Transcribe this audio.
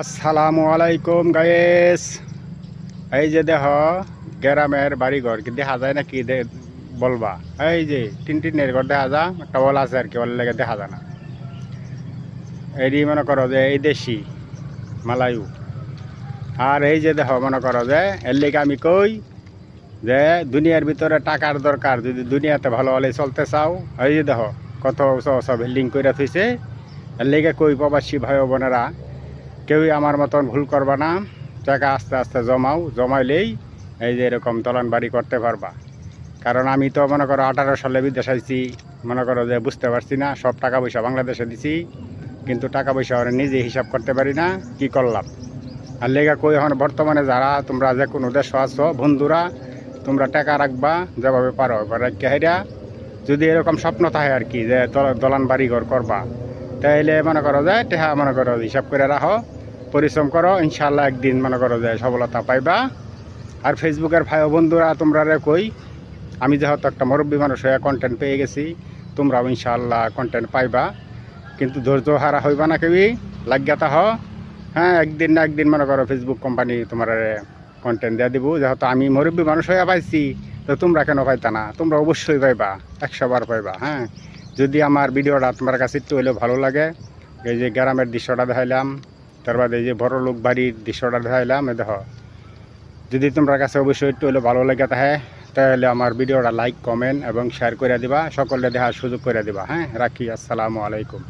আসসালামু আলাইকুম গায়েস। এই যে দেহ গ্রামের বাড়িঘর কি দেখা যায় না কি বলবা? এই যে টিনের ঘর দেখা যা, একটা ওয়াল আছে আর কি, ওয়াল লেগে দেখা যায় না। এই মনে করো যে এই দেশি মালায়ু। আর এই যে দেহ মনে করো যে এর লেগে আমি কই যে দুনিয়ার ভিতরে টাকার দরকার, যদি দুনিয়াতে ভালো হলে চলতে চাও। এই যে দেহ কত সব বিল্ডিং করে থইছে। এর লেগে কই প্রবাসী ভাই বোনেরা, কেউই আমার মতন ভুল করবা না। টাকা আস্তে আস্তে জমাও, জমাইলেই এই যে এরকম দলান বাড়ি করতে পারবা। কারণ আমি তো মনে করো 18 সালে বিদেশ আইছি, মনে করো যে বুঝতে পারছি না, সব টাকা পয়সা বাংলাদেশে দিছি, কিন্তু টাকা পয়সা ওরা নিজে হিসাব করতে পারি না কি করলাম। আর লেগা কই এখন বর্তমানে যারা তোমরা যে কোনো দেশ আছো বন্ধুরা, তোমরা টাকা রাখবা যেভাবে পারো রাখিয়া। যদি এরকম স্বপ্ন থাকে আর কি যে দলান বাড়ি ঘর করবা, তাইলে মনে করো যে টেহা মনে করো হিসাব করে রাখো, পরিশ্রম করো, ইনশাল্লাহ একদিন মনে করো যে সফলতা পাইবা। আর ফেসবুকের ভাই বন্ধুরা তোমরা কই, আমি যেহেতু একটা মুরব্বী মানুষ হয়ে কন্টেন্ট পেয়ে গেছি, তোমরাও ইনশাল্লাহ কন্টেন্ট পাইবা। কিন্তু ধৈর্য হারা হইবা না, কেউই লাগিয়াতা হ। হ্যাঁ, একদিন না একদিন মনে করো ফেসবুক কোম্পানি তোমার কন্টেন্ট দিয়ে দিব। যেহেতু আমি মুরব্বী মানুষ হয়ে পাইছি, তো তোমরা কেন পাইতা না? তোমরা অবশ্যই পাইবা, 100 বার পাইবা। হ্যাঁ, যদি আমার ভিডিওটা তোমার কাছে একটু হলেও ভালো লাগে, এই যে গ্রামের দৃশ্যটা দেখাইলাম, তারপর এই যে বড় লোক বাড়ির দৃশ্যটা দেখাইলাম, দেখো যদি তোমার কাছে অবশ্যই একটু হলেও ভালো লাগে তাহলে আমার ভিডিওটা লাইক, কমেন্ট এবং শেয়ার করে দিবা, সকলে দেখার সুযোগ করে দিবা। হ্যাঁ, রাখি। আসসালামু আলাইকুম।